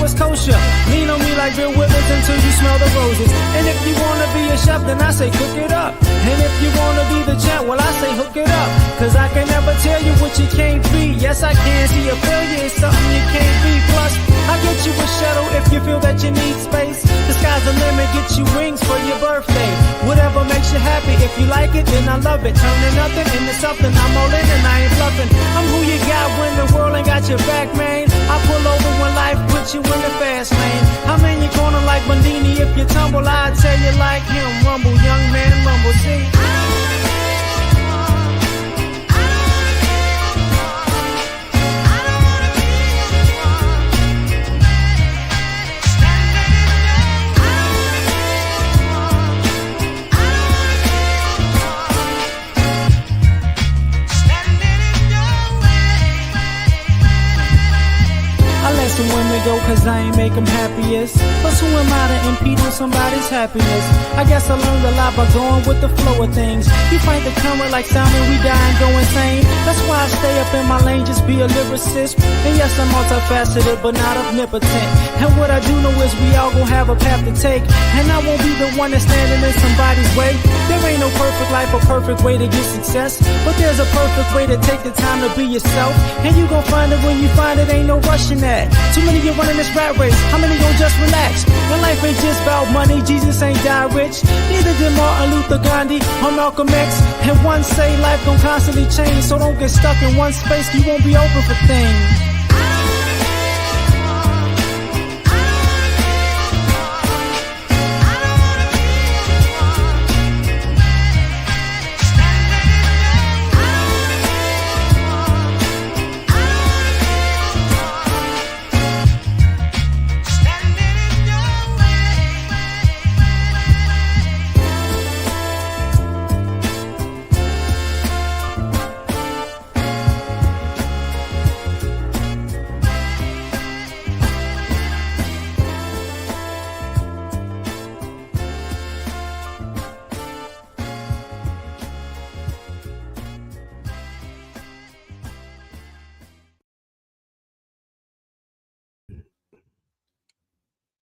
it's kosher. Lean on me like Bill Withers until you smell the roses. And if you wanna be a chef, then I say cook it up. And if you wanna be the champ, well I say hook it up. Cause I can never tell you what you can't be. Yes I can, see a failure is something you can't be. Plus, I'll get you a shuttle if you feel that you need space. The sky's the limit, get you wings for your birthday. Whatever makes you happy, if you like it, then I love it. Turning nothing into something, I'm all in and I ain't bluffing. I'm who you got when the world ain't got your back, man. I pull over when life puts you in the fast lane. I'm in your corner like Bandini, if you tumble, I tell you like him. Rumble, young man, rumble, see. Some women go cause I ain't make them happiest. But who am I to impede on somebody's happiness? I guess I learned a lot by going with the flow of things. You fight the current like salmon, we die and go insane. That's why I stay up in my lane, just be a lyricist. And yes, I'm multifaceted, but not omnipotent. And what I do know is we all gon' have a path to take. And I won't be the one that's standing in somebody's way. There ain't no perfect life or perfect way to get success. But there's a perfect way to take the time to be yourself. And you gon' find it when you find it, ain't no rushing that. Too many get running this rat race, how many gon' just relax? When life ain't just about money, Jesus ain't die rich. Neither did Martin Luther Gandhi or Malcolm X. And one say life gon' constantly change, so don't get stuck in one space, you won't be open for things.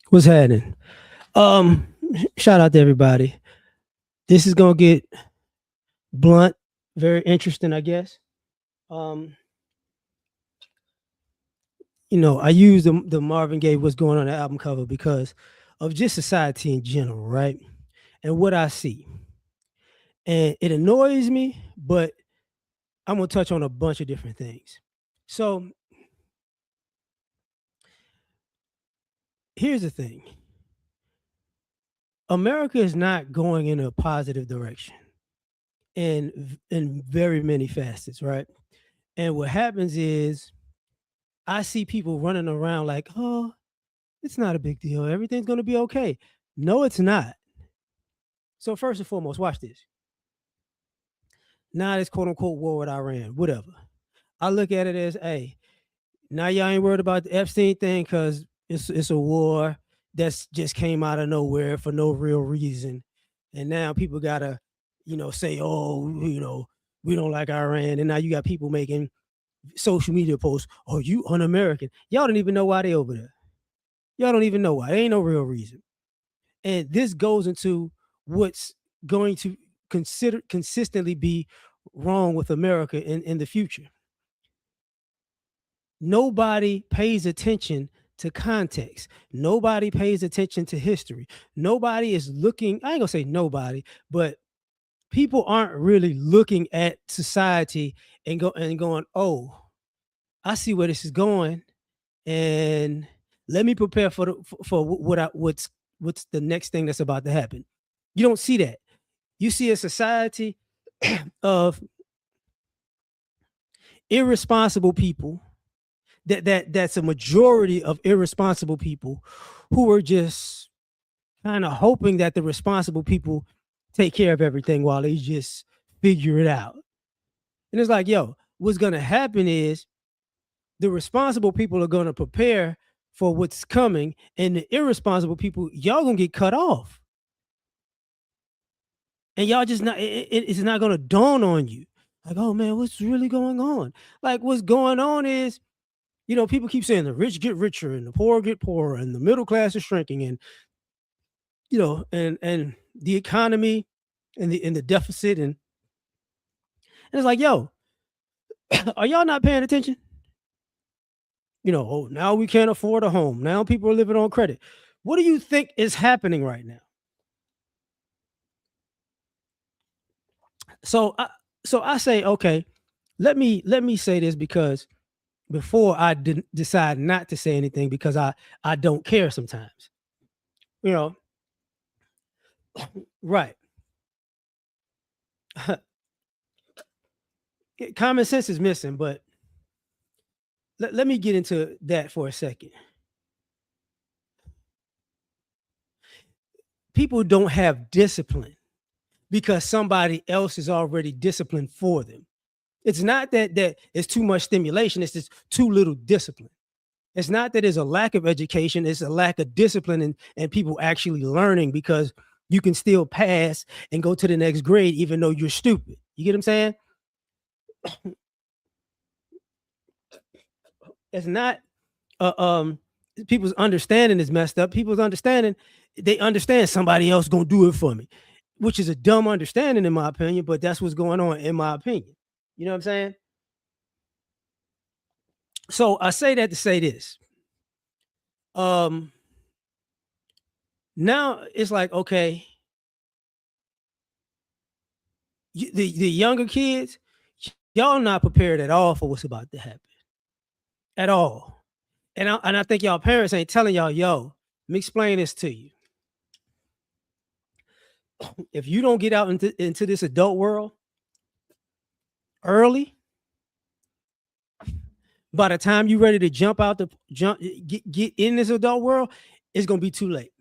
What's happening? Shout out to everybody. This is gonna get blunt, very interesting, I guess. You know, I use the Marvin Gaye "What's Going On" the album cover because of just society in general, right? And what I see. And it annoys me, but I'm gonna touch on a bunch of different things. So here's the thing. America is not going in a positive direction in very many facets, right? And what happens is I see people running around like, oh, it's not a big deal. Everything's going to be okay. No, it's not. So first and foremost, watch this. Now this quote unquote war with Iran, whatever. I look at it as, hey, now y'all ain't worried about the Epstein thing because it's a war that's just came out of nowhere for no real reason. And now people got to, say, oh, we don't like Iran. And now you got people making social media posts, oh, you un-American. Y'all don't even know why they over there. Y'all don't even know why. There ain't no real reason. And this goes into what's going to consistently be wrong with America in the future. Nobody pays attention to context. Nobody pays attention to history. Nobody is looking, I ain't gonna say nobody, but people aren't really looking at society and going, oh, I see where this is going, and let me prepare for what's the next thing that's about to happen. You don't see that. You see a society of irresponsible people. That's a majority of irresponsible people who are just kind of hoping that the responsible people take care of everything while they just figure it out. And it's like, yo, what's going to happen is the responsible people are going to prepare for what's coming, and the irresponsible people, y'all going to get cut off. And y'all just not, it's not going to dawn on you. Like, oh man, what's really going on? Like, what's going on is People keep saying the rich get richer and the poor get poorer and the middle class is shrinking, and and the economy and the deficit, and it's like, yo, are y'all not paying attention? Oh, now we can't afford a home. Now people are living on credit. What do you think is happening right now? So I so I say, okay, let me say this, because before I didn't decide not to say anything, because I don't care sometimes. You know, right. Common sense is missing, but let me get into that for a second. People don't have discipline because somebody else is already disciplined for them. It's not that it's too much stimulation, it's just too little discipline. It's not that there's a lack of education, it's a lack of discipline, and people actually learning, because you can still pass and go to the next grade even though you're stupid. You get what I'm saying? It's not people's understanding is messed up. People's understanding, they understand somebody else gonna do it for me, which is a dumb understanding in my opinion, but that's what's going on in my opinion. You know what I'm saying? So I say that to say this. Um Now it's like, okay, the younger kids, y'all not prepared at all for what's about to happen at all. And I think y'all parents ain't telling y'all, yo, let me explain this to you. If you don't get out into this adult world early, by the time you ready to get in this adult world, it's gonna be too late.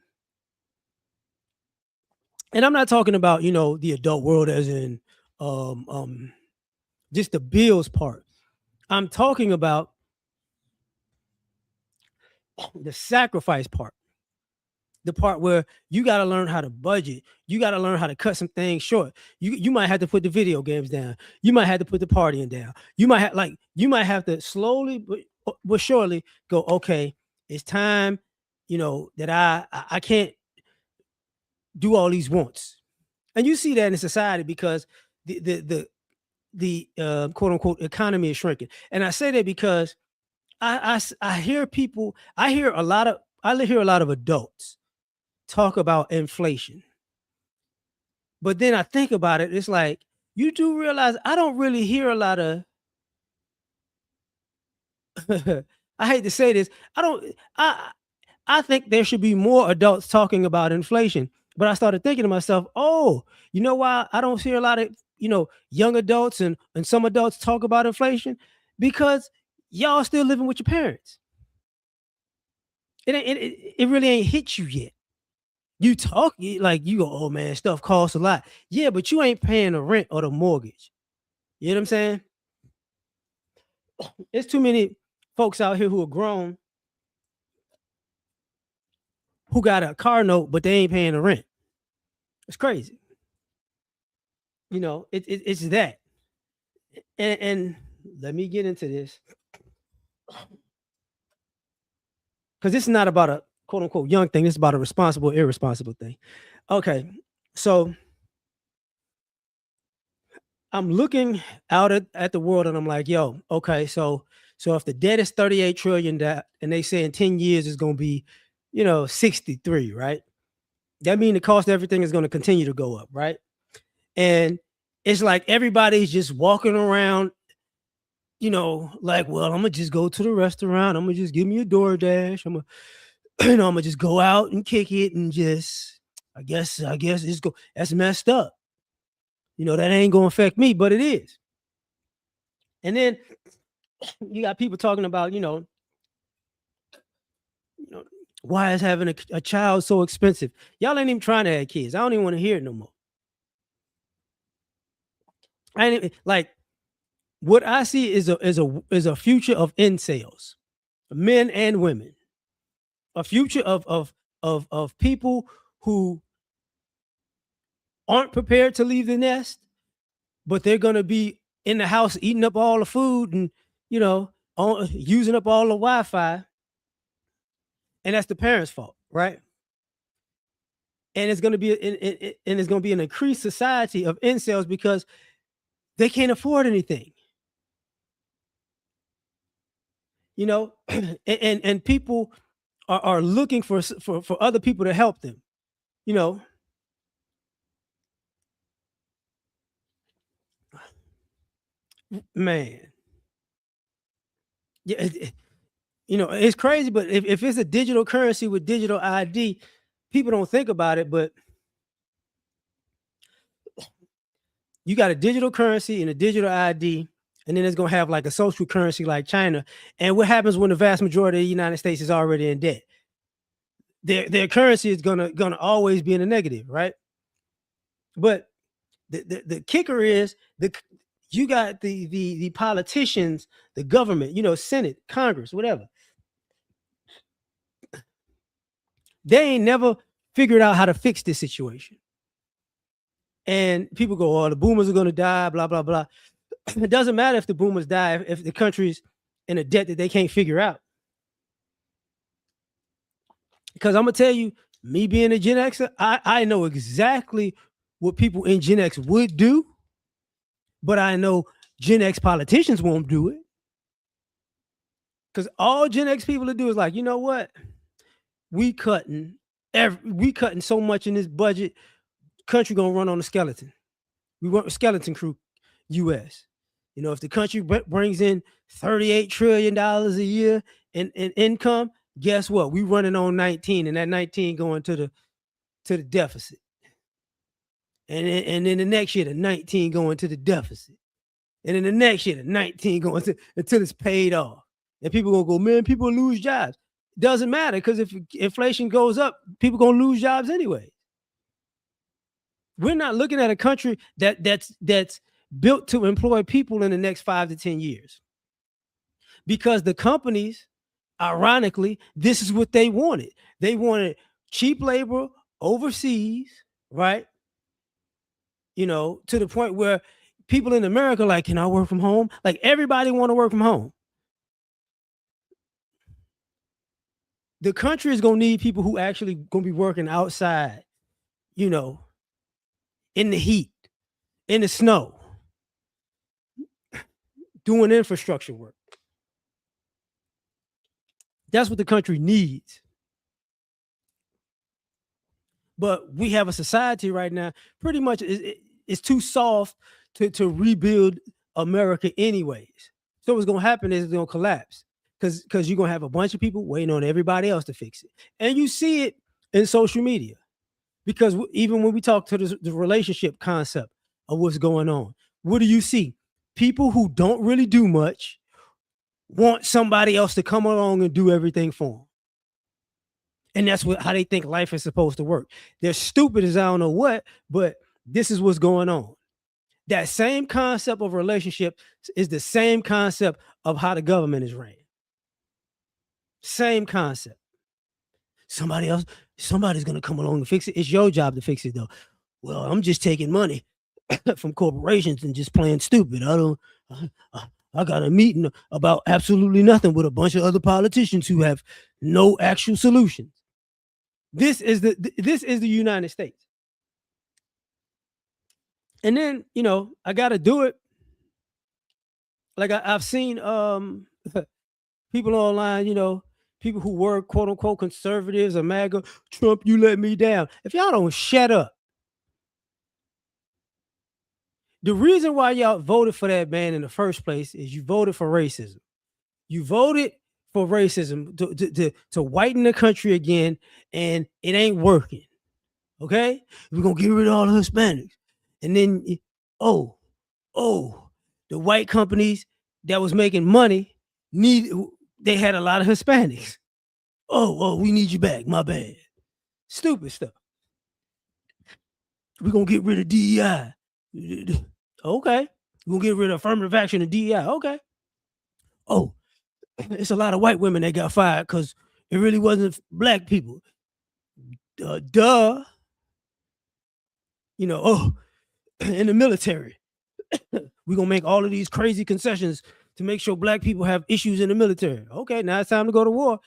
And I'm not talking about, the adult world as in um um just the bills part. I'm talking about the sacrifice part, the part where you got to learn how to budget. You got to learn how to cut some things short. You might have to put the video games down. You might have to put the partying down. You might have to slowly but surely go, okay, it's time, that I can't do all these wants. And you see that in society because the quote unquote economy is shrinking. And I say that because I hear people, I hear a lot of adults talk about inflation. But then I think about it, it's like, you do realize I don't really hear a lot of I hate to say this. I don't I think there should be more adults talking about inflation. But I started thinking to myself, oh, you know why I don't see a lot of, young adults and some adults talk about inflation? Because y'all still living with your parents. It really ain't hit you yet. You talk like you go, oh man, stuff costs a lot. Yeah, but you ain't paying the rent or the mortgage. You know what I'm saying? There's too many folks out here who are grown who got a car note, but they ain't paying the rent. It's crazy. It's that. And let me get into this, because this is not about a quote unquote young thing. This is about a responsible, irresponsible thing. Okay. So I'm looking out at the world and I'm like, yo, okay, so if the debt is 38 trillion and they say in 10 years it's gonna be, 63, right? That means the cost of everything is gonna continue to go up, right? And it's like everybody's just walking around, like, well, I'm gonna just go to the restaurant, I'm gonna just give me a DoorDash, I'm gonna, I'm gonna just go out and kick it and just I guess that's messed up. That ain't gonna affect me, but it is. And then you got people talking about, you know, why is having a child so expensive? Y'all ain't even trying to have kids. I don't even want to hear it no more. I ain't like what I see is a future of incels, men and women. A future of people who aren't prepared to leave the nest, but they're gonna be in the house eating up all the food and, using up all the Wi-Fi, and that's the parents' fault, right? And it's going to be and it's going to be an increased society of incels because they can't afford anything, you know, and people are looking for other people to help them, you know. Man, yeah, it's crazy, but if it's a digital currency with digital ID, people don't think about it, but you got a digital currency and a digital ID, and then it's gonna have like a social currency like China. And what happens when the vast majority of the United States is already in debt? Their currency is gonna always be in the negative, right? But the kicker is you got the politicians, the government, Senate, Congress, whatever. They ain't never figured out how to fix this situation. And people go, "Oh, the boomers are gonna die," blah blah blah. It doesn't matter if the boomers die if the country's in a debt that they can't figure out. Because I'm gonna tell you, me being a Gen Xer, I know exactly what people in Gen X would do, but I know Gen X politicians won't do it. Because all Gen X people to do is like, you know what? We cutting we cutting so much in this budget, country gonna run on a skeleton. We want a skeleton crew, US. If the country brings in $38 trillion a year in income, guess what? We running on 19, and that 19 going to the deficit. And then the next year, the 19 going to the deficit. And then the next year, the 19 going to until it's paid off. And people gonna go, man, people lose jobs. Doesn't matter, because if inflation goes up, people gonna lose jobs anyway. We're not looking at a country that's built to employ people in the next 5 to 10 years. Because the companies, ironically, this is what they wanted. They wanted cheap labor overseas, right? To the point where people in America like, can I work from home? Like, everybody want to work from home. The country is gonna need people who actually gonna be working outside, you know, in the heat, in the snow, doing infrastructure work. That's what the country needs. But we have a society right now, pretty much it's too soft to rebuild America anyways. So what's gonna happen is it's gonna collapse because you're gonna have a bunch of people waiting on everybody else to fix it. And you see it in social media. Because even when we talk to the relationship concept of what's going on, what do you see? People who don't really do much want somebody else to come along and do everything for them. And that's how they think life is supposed to work. They're stupid as I don't know what, but this is what's going on. That same concept of relationship is the same concept of how the government is ran. Same concept. Somebody's going to come along and fix it. It's your job to fix it, though. Well, I'm just taking money from corporations and just playing stupid. I got a meeting about absolutely nothing with a bunch of other politicians who have no actual solutions. This is the United States. And then, I got to do it. Like I've seen people online, people who were quote unquote conservatives or MAGA, Trump, you let me down. If y'all don't shut up. The reason why y'all voted for that man in the first place is you voted for racism. You voted for racism to whiten the country again, and it ain't working. Okay? We're going to get rid of all the Hispanics. And then, the white companies that was making money, they had a lot of Hispanics. We need you back. My bad. Stupid stuff. We're going to get rid of DEI. Okay. We're going to get rid of affirmative action and DEI. Okay. Oh, it's a lot of white women that got fired because it really wasn't black people. Duh. In the military, we're going to make all of these crazy concessions to make sure black people have issues in the military. Okay, now it's time to go to war.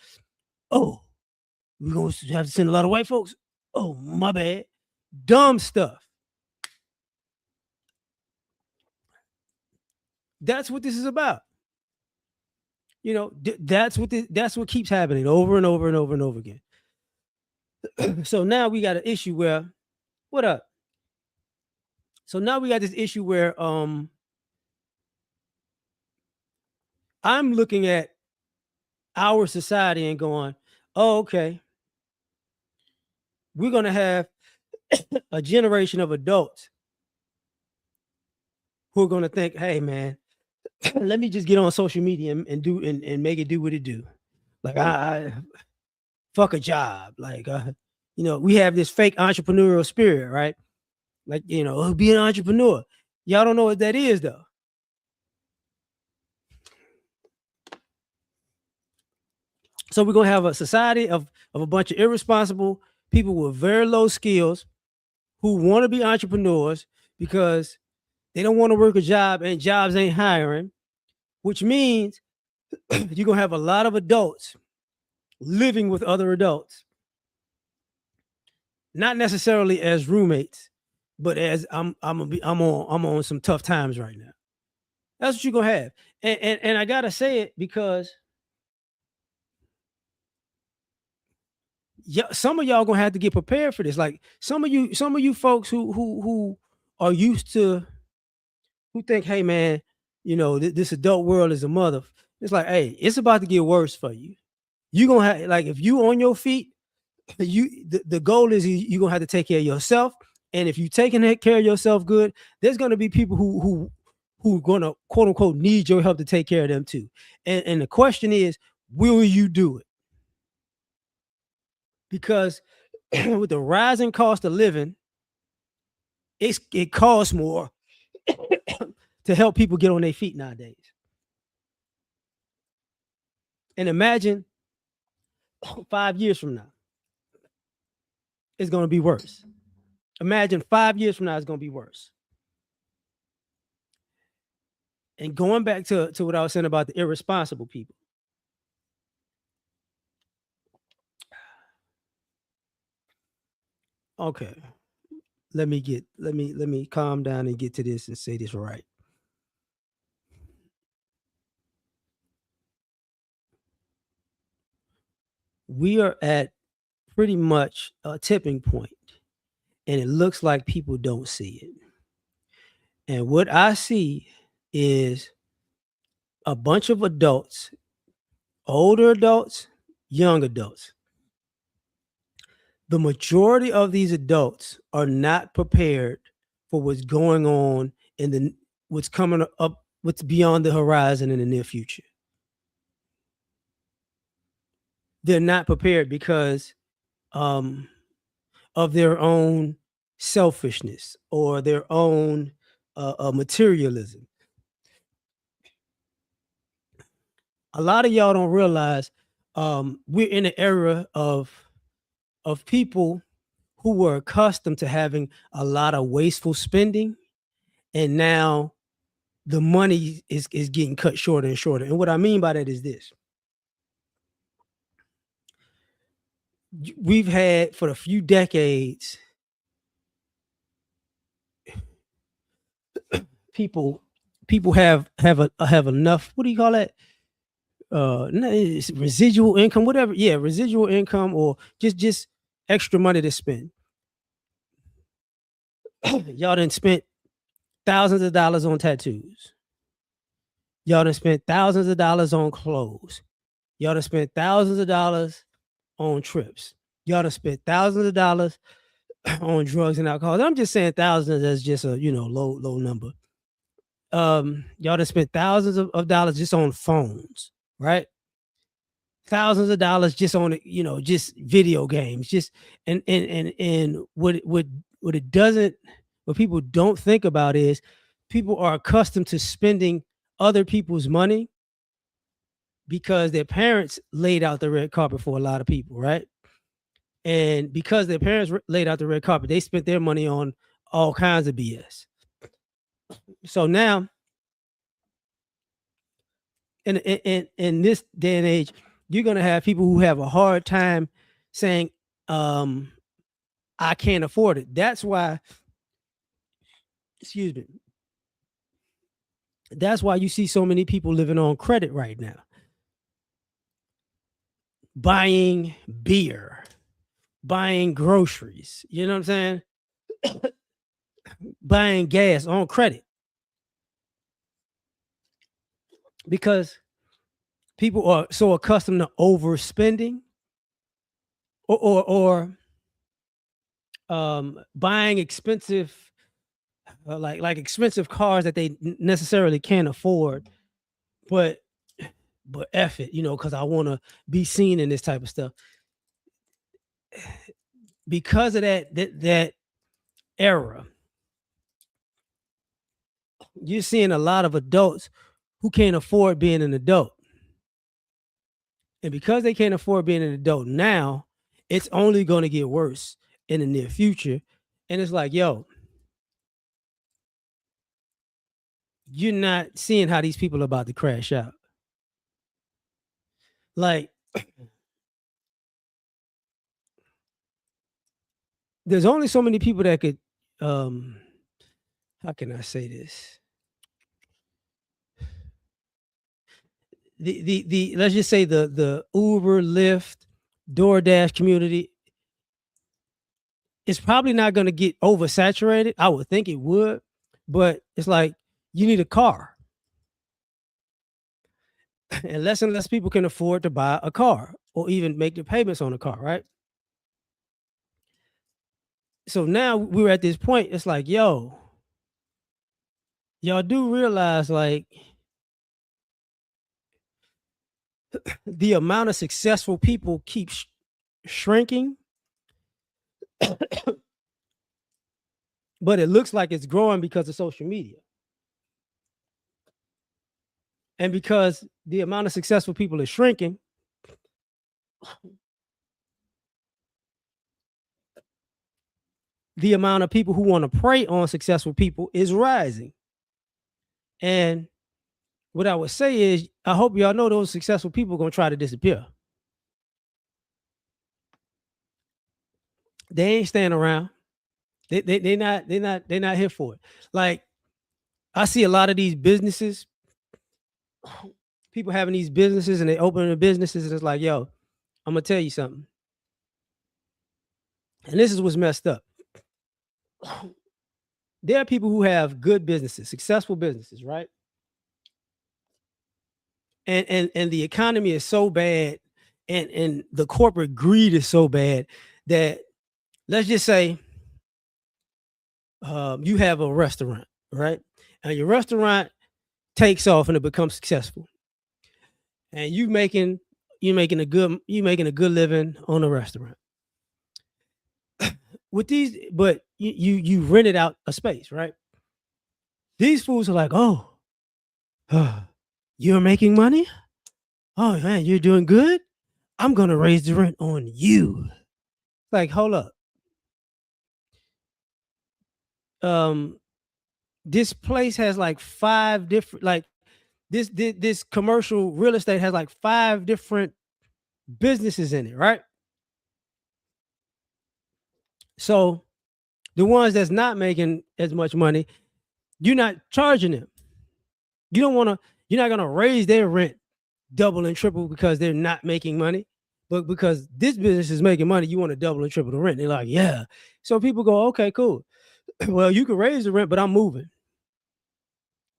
Oh, we're going to have to send a lot of white folks. Oh, my bad. Dumb stuff. That's what this is about. That's what keeps happening over and over and over and over again. So now we got an issue where, what up? So now we got this issue where I'm looking at our society and going, oh, okay, we're gonna have a generation of adults who are gonna think, hey man, let me just get on social media and make it do what it do. Like I fuck a job. Like we have this fake entrepreneurial spirit, right? Like, be an entrepreneur. Y'all don't know what that is though. So we're gonna have a society of a bunch of irresponsible people with very low skills who want to be entrepreneurs because they don't want to work a job and jobs ain't hiring, which means you're gonna have a lot of adults living with other adults, not necessarily as roommates, but as I'm on some tough times right now. That's what you're gonna have, and I gotta say it because yeah, some of y'all gonna have to get prepared for this. Like some of you folks who are used to, who think, hey man, this adult world is a mother. It's like, hey, it's about to get worse for you. You gonna have, like, if you on your feet, the goal is you're gonna have to take care of yourself. And if you taking care of yourself good, there's gonna be people who gonna quote unquote need your help to take care of them too. And the question is, will you do it? Because with the rising cost of living, it costs more to help people get on their feet nowadays. And imagine 5 years from now, it's going to be worse. Imagine 5 years from now, it's going to be worse. And going back to what I was saying about the irresponsible people. Okay. Let me calm down and get to this and say this right. We are at pretty much a tipping point, and it looks like people don't see it. And what I see is a bunch of adults, older adults, young adults. The majority of these adults are not prepared for what's going on in what's coming up, what's beyond the horizon in the near future. They're not prepared because of their own selfishness or their own materialism. A lot of y'all don't realize we're in an era of people who were accustomed to having a lot of wasteful spending, and now the money is getting cut shorter and shorter. And what I mean by that is this: we've had for a few decades people have enough, what do you call that, residual income, whatever. Yeah, residual income, or just extra money to spend. Y'all done spent thousands of dollars on tattoos. Y'all done spent thousands of dollars on clothes. Y'all done spent thousands of dollars on trips. Y'all done spent thousands of dollars on drugs and alcohol. I'm just saying thousands as just a low number. Y'all done spent thousands of dollars just on phones, right? Thousands of dollars just on just video games, just and what it doesn't, what people don't think about is people are accustomed to spending other people's money because their parents laid out the red carpet for a lot of people, right? And because their parents laid out the red carpet, they spent their money on all kinds of BS. So now in this day and age, you're gonna have people who have a hard time saying, um, "I can't afford it." That's why, excuse me, that's why you see so many people living on credit right now, buying beer, buying groceries. You know what I'm saying? Buying gas on credit because people are so accustomed to overspending or buying expensive like expensive cars that they necessarily can't afford, but F it, because I want to be seen in this type of stuff. Because of that era, you're seeing a lot of adults who can't afford being an adult. And because they can't afford being an adult now, it's only going to get worse in the near future. And it's like, yo, you're not seeing how these people are about to crash out. Like, there's only so many people that could, how can I say this? The let's just say the Uber, Lyft, DoorDash community is probably not going to get oversaturated. I would think it would, but it's like you need a car, and less people can afford to buy a car or even make the payments on a car, right? So now we're at this point. It's like, yo, y'all do realize like the amount of successful people keeps shrinking, but it looks like it's growing because of social media. And because the amount of successful people is shrinking, the amount of people who want to prey on successful people is rising. And what I would say is, I hope y'all know those successful people are going to try to disappear. They ain't staying around. They're not here for it. Like, I see a lot of these businesses, people having these businesses and they opening the businesses and it's like, yo, I'm gonna tell you something. And this is what's messed up. There are people who have good businesses, successful businesses, right? And the economy is so bad, and the corporate greed is so bad that, let's just say, you have a restaurant, right? And your restaurant takes off and it becomes successful, and you're making a good living on a restaurant with these, but you rented out a space, right? These fools are like, oh, you're making money. Oh man, you're doing good. I'm gonna raise the rent on you. Like, hold up. Um, this place has like five different, like, this commercial real estate has like five different businesses in it, right? So the ones that's not making as much money, you're not charging them. You don't want to. You're not gonna raise their rent double and triple because they're not making money, but because this business is making money, you want to double and triple the rent. They're like, yeah. So people go, okay, cool. Well, you can raise the rent, but I'm moving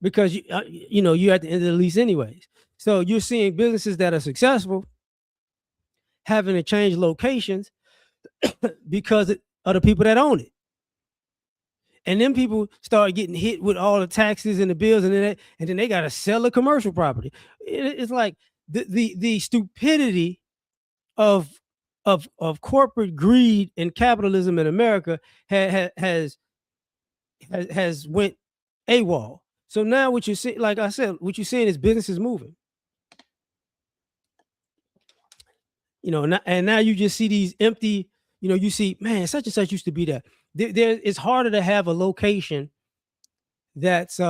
because you're at the end of the lease anyways. So you're seeing businesses that are successful having to change locations because of the people that own it. And then people start getting hit with all the taxes and the bills, and then they got to sell a commercial property. It's like the stupidity of of corporate greed and capitalism in America has went AWOL. So now what you see, like I said, what you're seeing is businesses moving. And now you just see these empty. You see, man, such and such used to be there. It's harder to have a location that's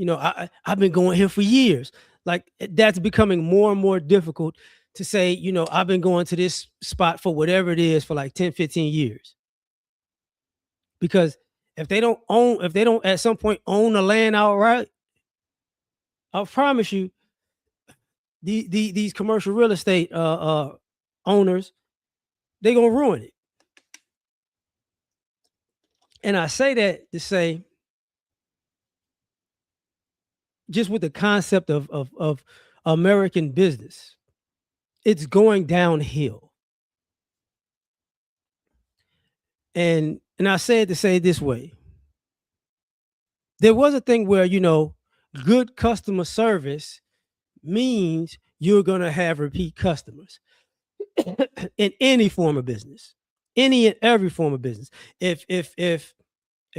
I've been going here for years. Like that's becoming more and more difficult to say, I've been going to this spot for whatever it is for like 10, 15 years. Because if they don't at some point own the land outright, I promise you, these commercial real estate owners, they're gonna ruin it. And I say that to say, just with the concept of American business, it's going downhill. And I say it to say it this way. There was a thing where, good customer service means you're gonna have repeat customers in any form of business, any and every form of business. If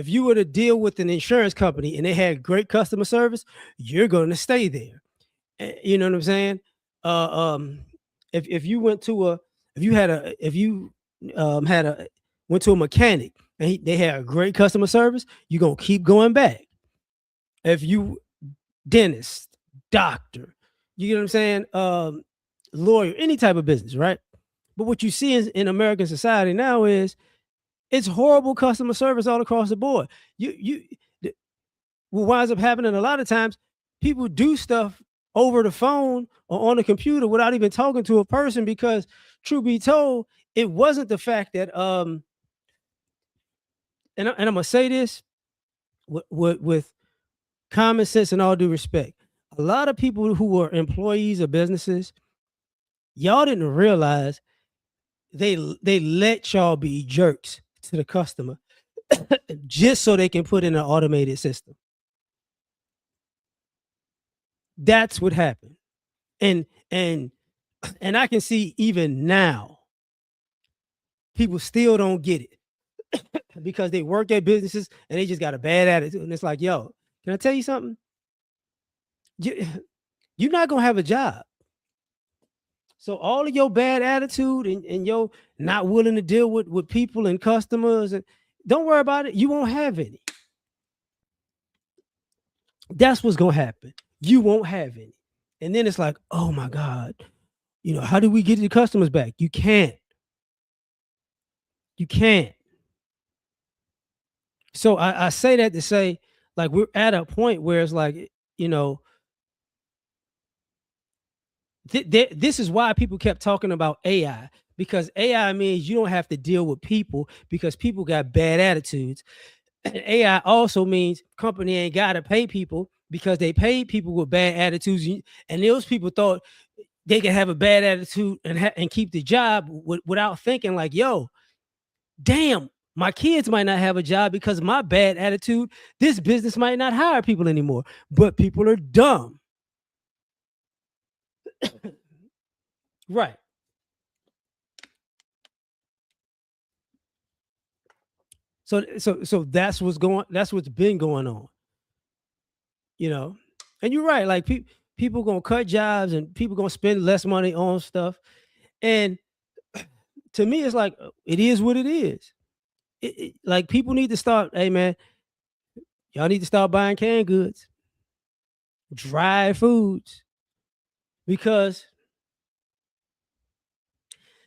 you were to deal with an insurance company and they had great customer service, you're going to stay there. You know what I'm saying? Uh, um, if you went to a if you had a went to a mechanic and they had a great customer service, you're gonna keep going back. If you dentist, doctor, you get what I'm saying? Lawyer, any type of business, right? But what you see in American society now is it's horrible customer service all across the board. What winds up happening a lot of times, people do stuff over the phone or on the computer without even talking to a person because, truth be told, it wasn't the fact that and I'm gonna say this with common sense and all due respect. A lot of people who were employees of businesses, y'all didn't realize they let y'all be jerks to the customer just so they can put in an automated system. That's what happened. And and and I can see even now people still don't get it because they work at businesses and they just got a bad attitude. And it's like, yo, can I tell you something? You, you're not gonna have a job. So all of your bad attitude and your not willing to deal with people and customers, and don't worry about it. You won't have any. That's what's gonna happen. You won't have any. And then it's like, oh my God, how do we get the customers back? You can't. You can't. So I say that to say, like, we're at a point where it's like, you know, this is why people kept talking about AI, because AI means you don't have to deal with people because people got bad attitudes. And AI also means company ain't got to pay people because they paid people with bad attitudes, and those people thought they could have a bad attitude and keep the job without thinking like, yo, damn, my kids might not have a job because of my bad attitude. This business might not hire people anymore, but people are dumb. Right. So that's what's been going on, you know. And you're right, like people gonna cut jobs and people gonna spend less money on stuff. And to me, it's like it is what it is. Like people need to start, hey man, y'all need to start buying canned goods, dry foods, because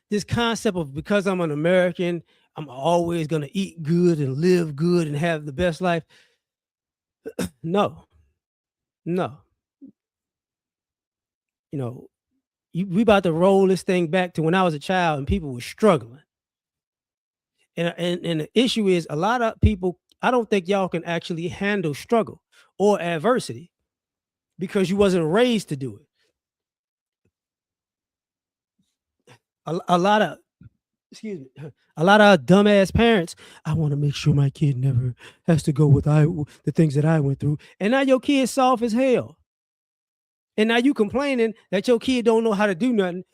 this concept of because I'm an American, I'm always gonna eat good and live good and have the best life. No, no, you know, we about to roll this thing back to when I was a child and people were struggling. And the issue is a lot of people. I don't think y'all can actually handle struggle or adversity because you wasn't raised to do it. A lot of excuse me, a lot of dumbass parents. I want to make sure my kid never has to go with the things that I went through, and now your kid's soft as hell, and now you complaining that your kid don't know how to do nothing.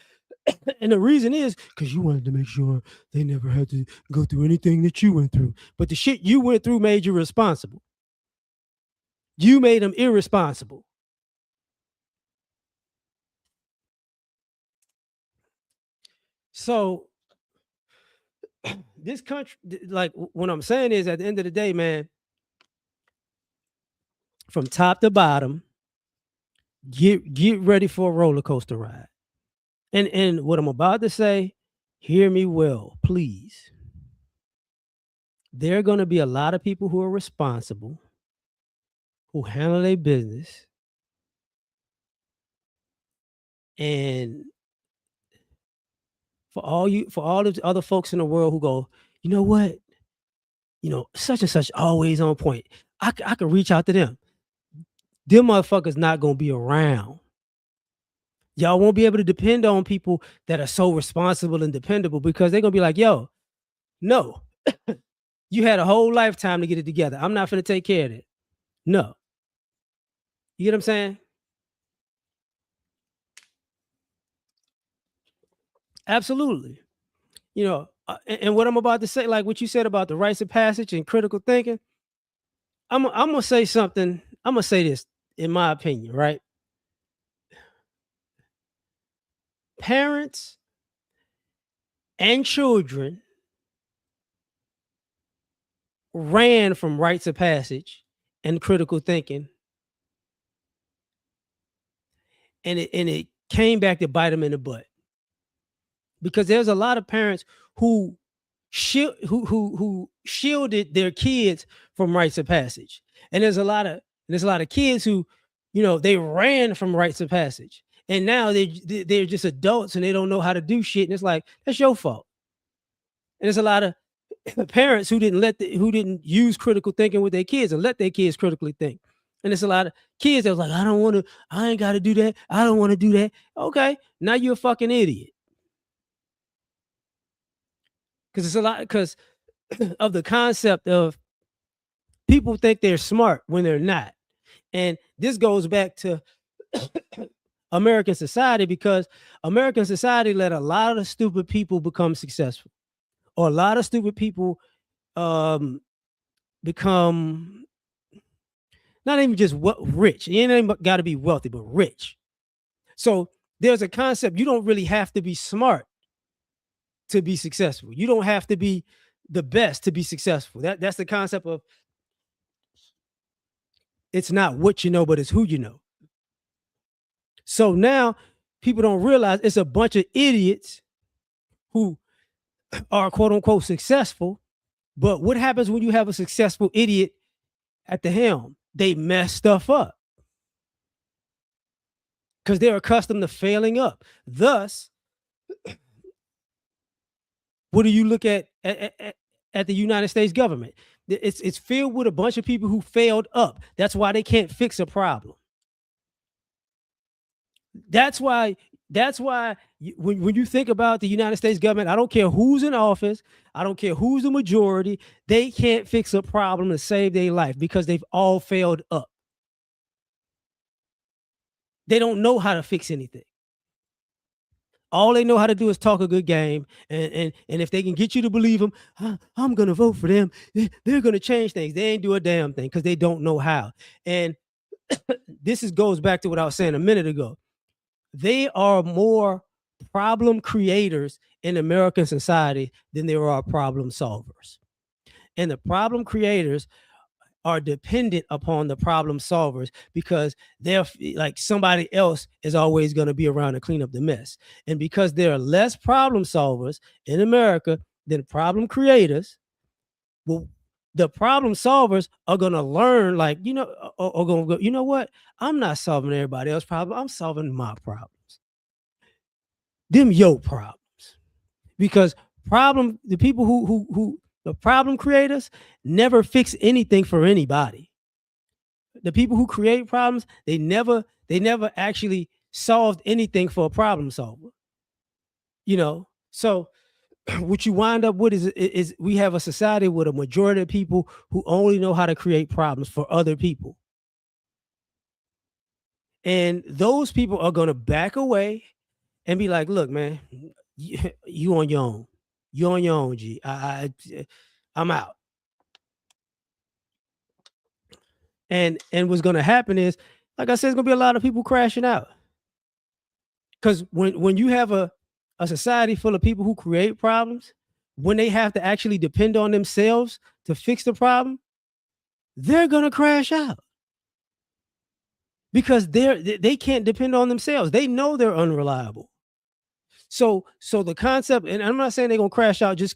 And the reason is because you wanted to make sure they never had to go through anything that you went through. But the shit you went through made you responsible. You made them irresponsible. So this country, like what I'm saying is, at the end of the day, man, from top to bottom. Get ready for a roller coaster ride. And what I'm about to say, hear me well, please. There are going to be a lot of people who are responsible, who handle their business, and for all of the other folks in the world who go, you know what, such and such always on point. I could reach out to them. Them motherfuckers not gonna be around. Y'all won't be able to depend on people that are so responsible and dependable because they're gonna be like, yo, no, you had a whole lifetime to get it together. I'm not gonna take care of it. No. You get what I'm saying? Absolutely. And what I'm about to say, like what you said about the rites of passage and critical thinking, I'm gonna say something. I'm gonna say this in my opinion, right? Parents and children ran from rites of passage and critical thinking, and it came back to bite them in the butt because there's a lot of parents who who shielded their kids from rites of passage, and there's a lot of kids who, they ran from rites of passage, and now they're just adults and they don't know how to do shit, and it's like that's your fault. And there's a lot of parents who didn't use critical thinking with their kids and let their kids critically think. And it's a lot of kids that was like, I ain't got to do that. I don't want to do that. Okay, now you're a fucking idiot. Because it's a lot because of the concept of people think they're smart when they're not. And this goes back to American society because American society let a lot of stupid people become successful, or a lot of stupid people um, become not even just rich. You ain't even got to be wealthy, but rich. So there's a concept. You don't really have to be smart to be successful. You don't have to be the best to be successful. That's the concept of it's not what you know, but it's who you know. So now people don't realize it's a bunch of idiots who are quote unquote successful. But what happens when you have a successful idiot at the helm? They mess stuff up because they're accustomed to failing up. Thus, what do you look at the United States government? It's filled with a bunch of people who failed up. That's why they can't fix a problem. That's why when you think about the United States government, I don't care who's in office, I don't care who's the majority, they can't fix a problem to save their life because they've all failed up. They don't know how to fix anything. All they know how to do is talk a good game, and if they can get you to believe them, I'm gonna vote for them. They're gonna change things. They ain't do a damn thing because they don't know how. And goes back to what I was saying a minute ago. They are more problem creators in American society than there are problem solvers. And the problem creators are dependent upon the problem solvers because they're like somebody else is always going to be around to clean up the mess. And because there are less problem solvers in America than problem creators, well, the problem solvers are going to learn, like, are going to go, you know what? I'm not solving everybody else's problem. I'm solving my problems. Them your problems. Because the people who the problem creators never fix anything for anybody. The people who create problems, they never actually solved anything for a problem solver. So what you wind up with is we have a society with a majority of people who only know how to create problems for other people. And those people are going to back away and be like, look, man, you on your own. You're on your own, G. I'm out. And what's going to happen is, like I said, there's going to be a lot of people crashing out. Because when you have a society full of people who create problems, when they have to actually depend on themselves to fix the problem, they're going to crash out. because they can't depend on themselves. They know they're unreliable. So the concept, and I'm not saying they're gonna crash out just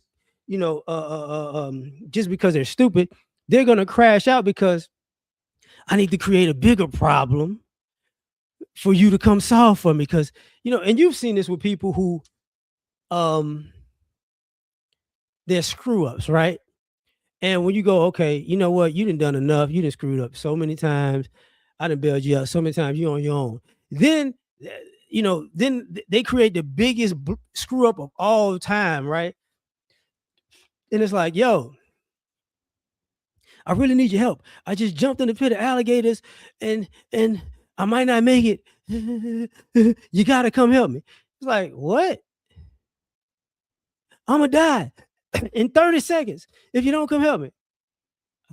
just because they're stupid. They're gonna crash out because I need to create a bigger problem for you to come solve for me. Because and you've seen this with people who um they're screw ups, right? And when you go, okay, you know what, you done enough. You done screwed up so many times. I done bailed you out so many times. You on your own. Then uh, they create the biggest screw up of all time, right? And it's like, yo, I really need your help. I just jumped in the pit of alligators, and I might not make it. You gotta come help me. It's like, what? I'm gonna die in 30 seconds if you don't come help me.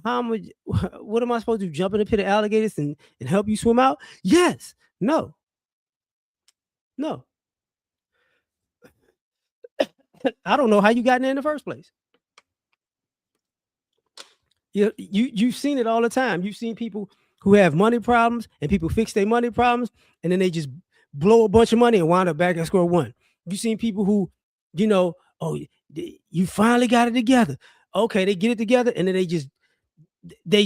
How much? What am I supposed to do? Jump in the pit of alligators and help you swim out? Yes. No. No. I don't know how you got in there in the first place. You've seen it all the time. You've seen people who have money problems and people fix their money problems and then they just blow a bunch of money and wind up back at square one. You've seen people who, oh, you finally got it together. Okay, they get it together and then they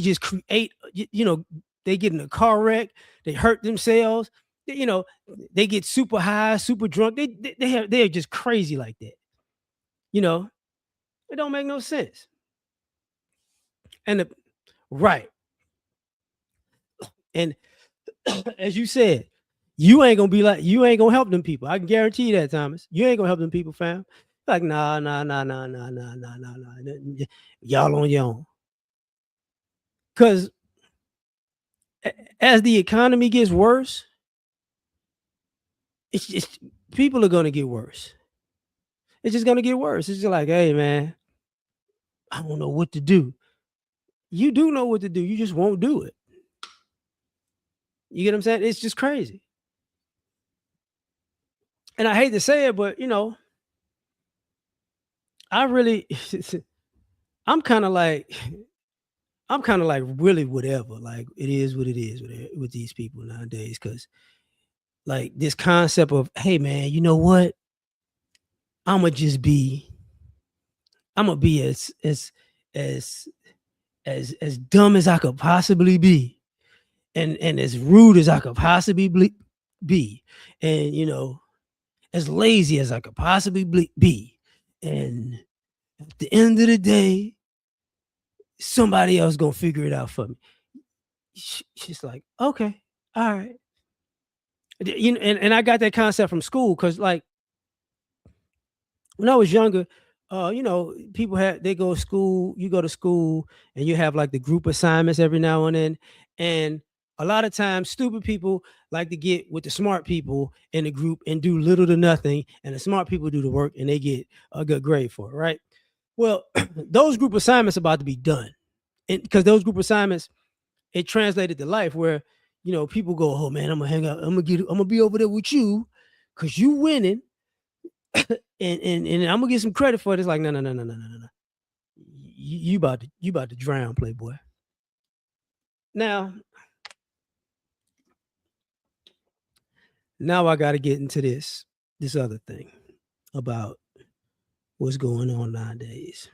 just create, they get in a car wreck, they hurt themselves, you know, they get super high, super drunk. They're just crazy like that. You know, it don't make no sense. And right. And as you said, you ain't gonna help them people. I can guarantee you that, Thomas. You ain't gonna help them people, fam. Like, nah, nah, nah, nah, nah, nah, nah, nah, nah. Y'all on your own. Cause as the economy gets worse, it's just people are gonna get worse. It's just gonna get worse. It's just like, hey man, I don't know what to do. You do know what to do. You just won't do it. You get what I'm saying? It's just crazy. And I hate to say it, but I really I'm kind of like I'm kind of like really whatever. Like it is what it is with these people nowadays. Cause like this concept of, hey man, you know what? I'ma just be I'ma be as as dumb as I could possibly be and as rude as I could possibly be. And as lazy as I could possibly be. And at the end of the day, somebody else gonna figure it out for me. She's like, okay, all right. And I got that concept from school because like when I was younger, people they go to school, you go to school and you have like the group assignments every now and then. And a lot of times stupid people like to get with the smart people in the group and do little to nothing. And the smart people do the work and they get a good grade for it, right? Well, those group assignments about to be done. And because those group assignments, it translated to life where, people go, oh man, I'm gonna hang out, I'm gonna be over there with you because you winning and I'm gonna get some credit for it. It's like, no, no, no, no, no, no, no, no. You about to drown, Playboy. Now, now I gotta get into this other thing about what's going on nowadays.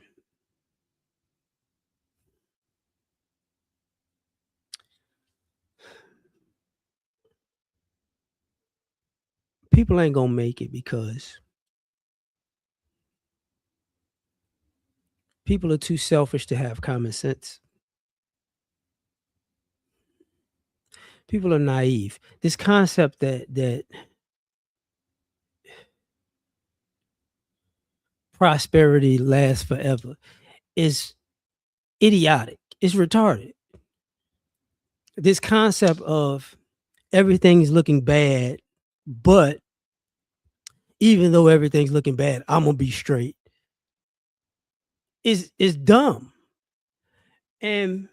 People ain't gonna make it because people are too selfish to have common sense. People are naive. This concept that prosperity lasts forever is idiotic. It's retarded. This concept of everything's looking bad, but even though everything's looking bad, I'm gonna be straight. Is dumb. And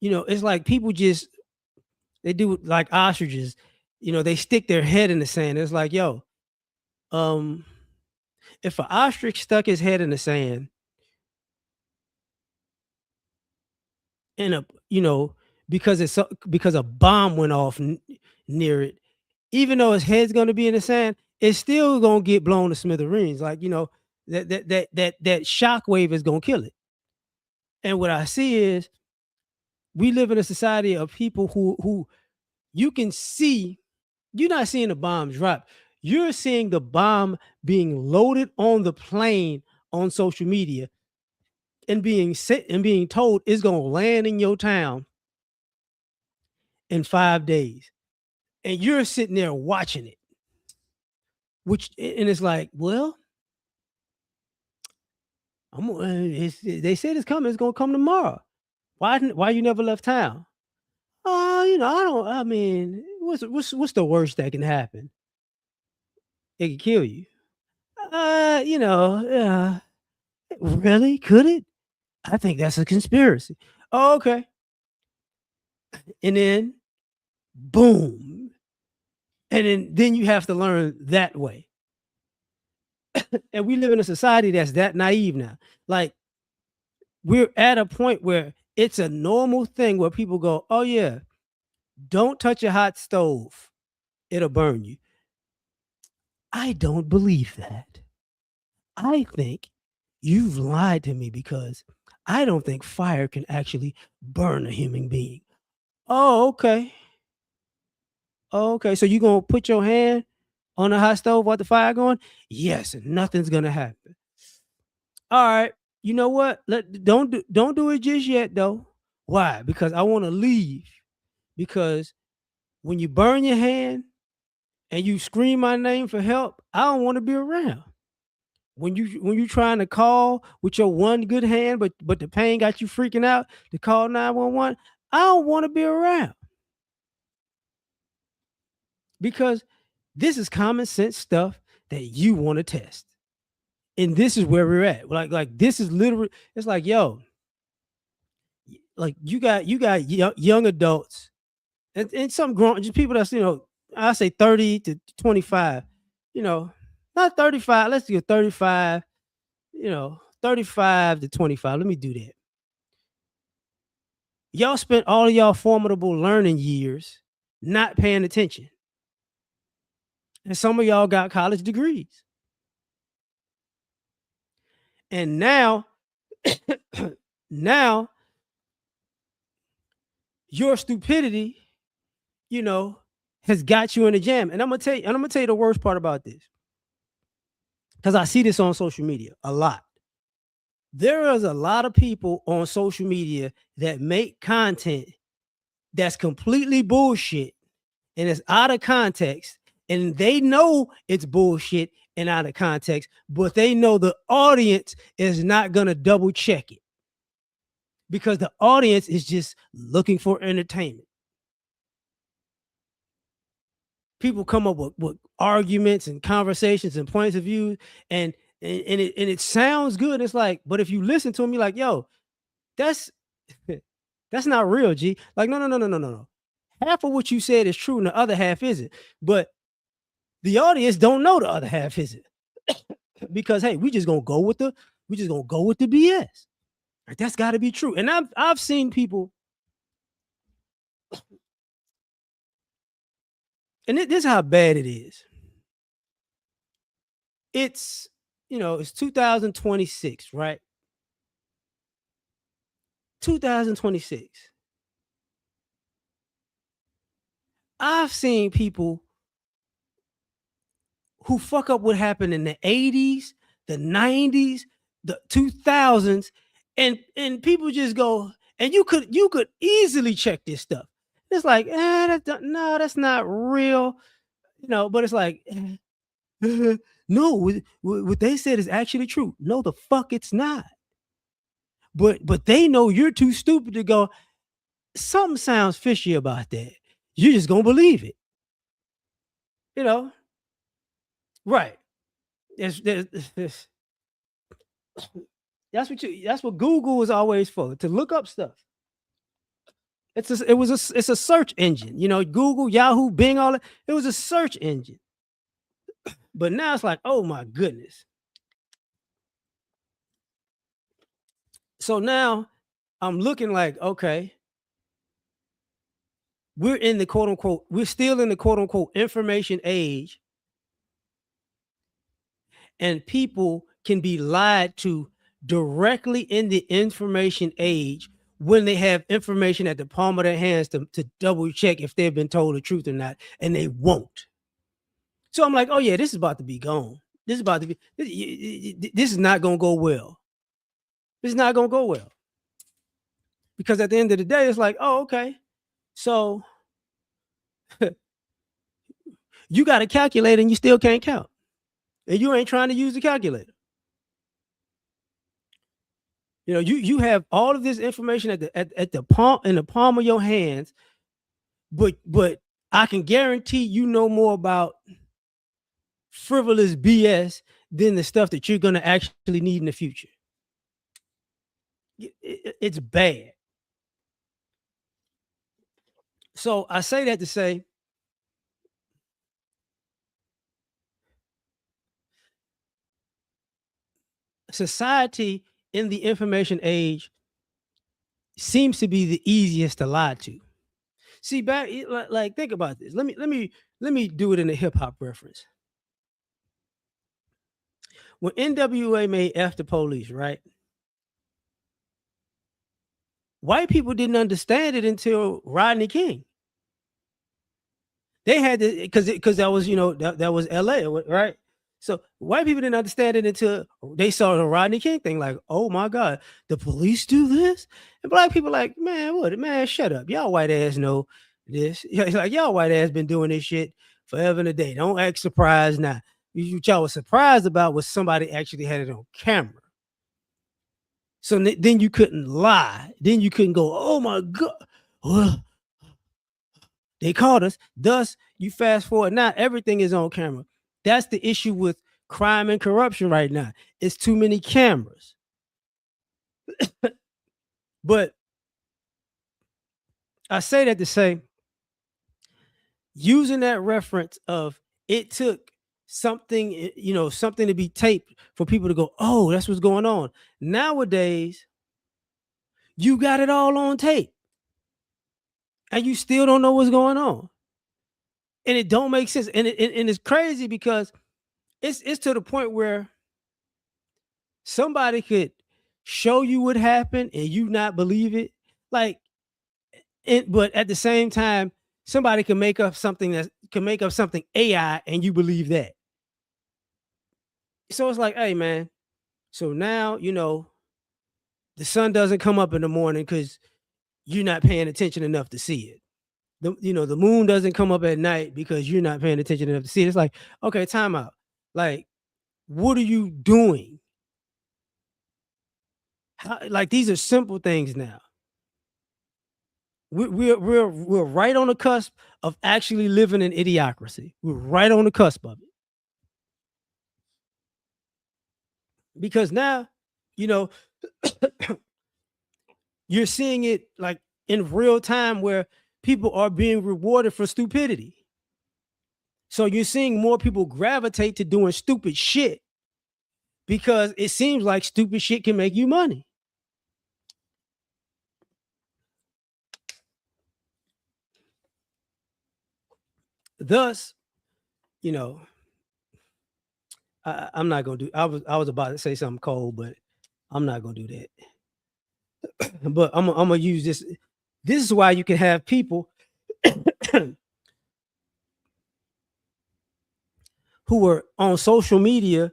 it's like people just they do like ostriches, they stick their head in the sand. It's like, yo, um, if an ostrich stuck his head in the sand in a because because a bomb went off near it. Even though his head's going to be in the sand, it's still going to get blown to smithereens. Like, that shock wave is going to kill it. And what I see is we live in a society of people who you can see. You're not seeing the bomb drop. You're seeing the bomb being loaded on the plane on social media and being set and being told it's going to land in your town in 5 days. And you're sitting there watching it, which, and it's like, well, they said it's coming. It's going to come tomorrow. Why you never left town? Oh, I don't. I mean, what's the worst that can happen? It can kill you. Really? Could it? I think that's a conspiracy. Oh, okay. And then, boom. And then you have to learn that way. And we live in a society that's that naive now. Like, we're at a point where it's a normal thing where people go, oh yeah, don't touch a hot stove. It'll burn you. I don't believe that. I think you've lied to me because I don't think fire can actually burn a human being. Oh, okay. Okay. So you gonna put your hand on a hot stove while the fire going? Yes, and nothing's gonna happen. All right. You know what? Don't do it just yet though. Why? Because I want to leave. Because when you burn your hand and you scream my name for help, I don't want to be around. When you trying to call with your one good hand, but the pain got you freaking out to call 911, I don't want to be around because this is common sense stuff that you want to test. And this is where we're at. Like this is literally, it's like, yo, like you got young adults and some grown just people that's I say 30 to 25, not 35, let's do 35, 35 to 25. Let me do that. Y'all spent all of y'all formidable learning years not paying attention. And some of y'all got college degrees. And now, now your stupidity, has got you in a jam. And I'm gonna tell you the worst part about this. Because I see this on social media a lot. There is a lot of people on social media that make content that's completely bullshit and it's out of context. And they know it's bullshit and out of context, but they know the audience is not going to double check it because the audience is just looking for entertainment. People come up with arguments and conversations and points of view, and it sounds good. It's like, but if you listen to them, you're like, yo, that's not real, G. Like, no. Half of what you said is true, and the other half isn't. But the audience don't know the other half isn't. Because hey, we just gonna go with the BS. Like, that's got to be true. And I've seen people, and this is how bad it is. It's 2026, right? 2026. I've seen people who fuck up what happened in the 80s, the 90s, the 2000s, and people just go, and you could easily check this stuff. It's like, no, that's not real, but it's like, no, what they said is actually true. No, the fuck it's not. But they know you're too stupid to go, something sounds fishy about that. You're just gonna believe it. Right. There's that's what Google is always for, to look up stuff. It's a search engine. Google, Yahoo, Bing, all that. It was a search engine. But now it's like, oh my goodness. So now I'm looking like, okay, we're in the quote unquote, we're still in the quote unquote information age, and people can be lied to directly in the information age when they have information at the palm of their hands to double check if they've been told the truth or not, and they won't. So I'm like, oh yeah, this is about to be gone. This is about to be. This is not going to go well. This is not going to go well because at the end of the day, it's like, oh okay, so you got a calculator and you still can't count, and you ain't trying to use the calculator. You know, you have all of this information at the palm in the palm of your hands, but I can guarantee you know more about frivolous BS than the stuff that you're going to actually need in the future. It's bad. So I say that to say society in the information age seems to be the easiest to lie to. See, back like think about this. Let me do it in a hip hop reference. When NWA made After Police, right? White people didn't understand it until Rodney King. They had to because that was that was L.A. right. So white people didn't understand it until they saw the Rodney King thing. Like, oh my God, the police do this, and black people like, man, what? Man, shut up, y'all white ass know this. Yeah, it's like y'all white ass been doing this shit forever and a day. Don't act surprised now. What y'all was surprised about was somebody actually had it on camera. So then you couldn't lie. Then you couldn't go, oh my God. Well, they caught us. Thus, you fast forward now, everything is on camera. That's the issue with crime and corruption right now. It's too many cameras. But I say that to say, using that reference of it took something, something to be taped for people to go, oh, that's what's going on. Nowadays, you got it all on tape and you still don't know what's going on. And it don't make sense. And it's crazy because it's to the point where somebody could show you what happened and you not believe it. Like, but at the same time, somebody can make up something that can make up something AI and you believe that. So it's like, hey man, so now the sun doesn't come up in the morning because you're not paying attention enough to see it. The moon doesn't come up at night because you're not paying attention enough to see it. It's like, okay, time out. Like, what are you doing? Like these are simple things now. We're right on the cusp of actually living in idiocracy. We're right on the cusp of it. Because now, you know, you're seeing it like in real time where people are being rewarded for stupidity. So you're seeing more people gravitate to doing stupid shit because it seems like stupid shit can make you money. Thus, you know, I'm not gonna do. I was about to say something cold, but I'm not gonna do that. But I'm gonna use this. This is why you can have people who are on social media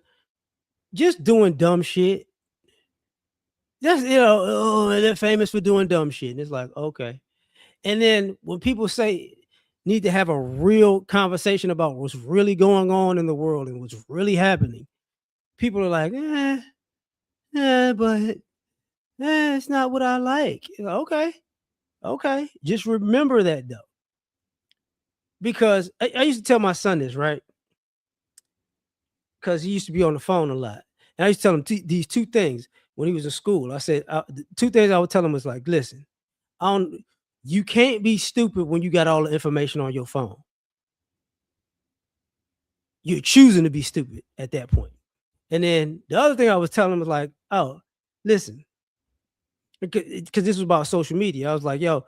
just doing dumb shit. Just oh, they're famous for doing dumb shit, and it's like okay. And then when people say need to have a real conversation about what's really going on in the world and what's really happening, people are like, but it's not what I like. Okay, okay. Just remember that though, because I used to tell my son this, right? Because he used to be on the phone a lot, and I used to tell him these two things when he was in school. I said the two things I would tell him was like, listen, I don't. You can't be stupid when you got all the information on your phone. You're choosing to be stupid at that point. And then the other thing I was telling him was like, oh, listen, because this was about social media. I was like, yo,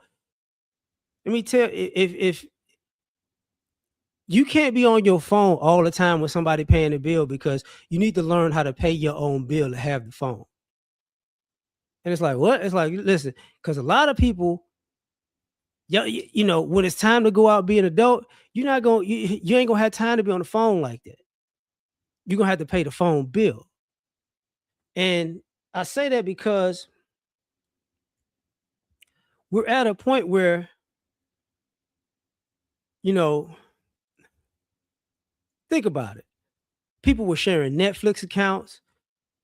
Let me tell if you can't be on your phone all the time with somebody paying the bill because you need to learn how to pay your own bill to have the phone. And it's like, what? It's like, listen, because a lot of people, when it's time to go out and be an adult, you're not going, you ain't gonna have time to be on the phone like that. You're gonna have to pay the phone bill. And I say that because we're at a point where, you know, think about it. People were sharing Netflix accounts,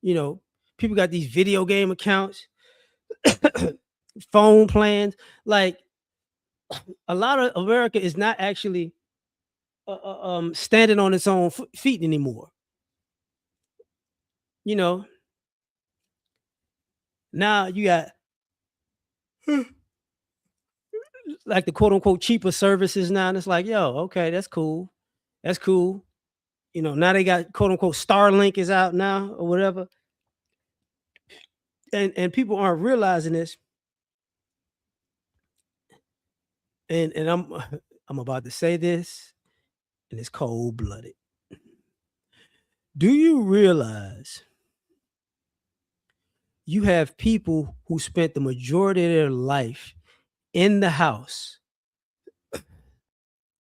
you know, people got these video game accounts, phone plans. Like a lot of America is not actually standing on its own feet anymore. You know, now you got like the quote unquote cheaper services now, and it's like, yo, okay, that's cool, that's cool. Now they got quote unquote Starlink is out now or whatever, and people aren't realizing this. And I'm about to say this, and it's cold blooded. Do you realize you have people who spent the majority of their life in the house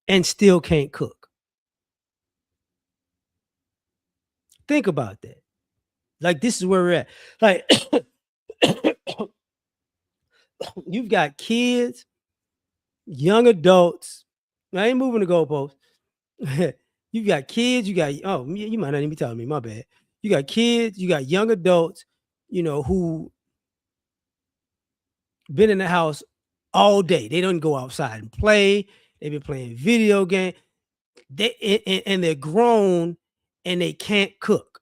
and still can't cook? Think about that. Like, this is where we're at. Like, you've got kids, young adults. I ain't moving the goalposts. You've got kids, you might not even be telling me, my bad. You got kids, you got young adults, who been in the house all day. They don't go outside and play. They've been playing video game. And they're grown and they can't cook.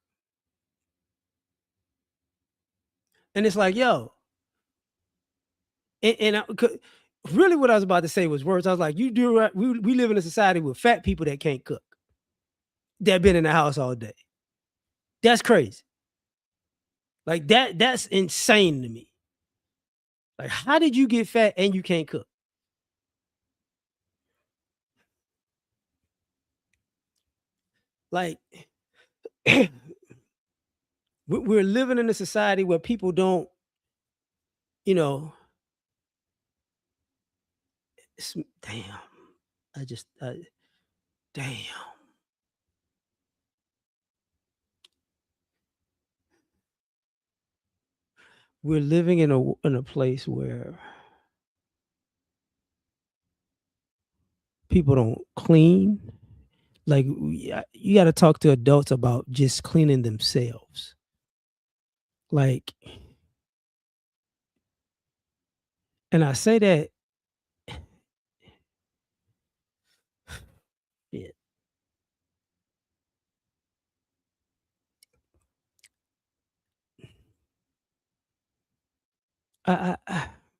And it's like, yo, really what I was about to say was words. I was like, you do right. We live in a society with fat people that can't cook, that been in the house all day. That's crazy. Like that's insane to me. Like, how did you get fat and you can't cook? Like, we're living in a society where people don't, you know, damn. Damn. We're living in a place where people don't clean. Like, you got to talk to adults about just cleaning themselves. Like, and I say that, yeah,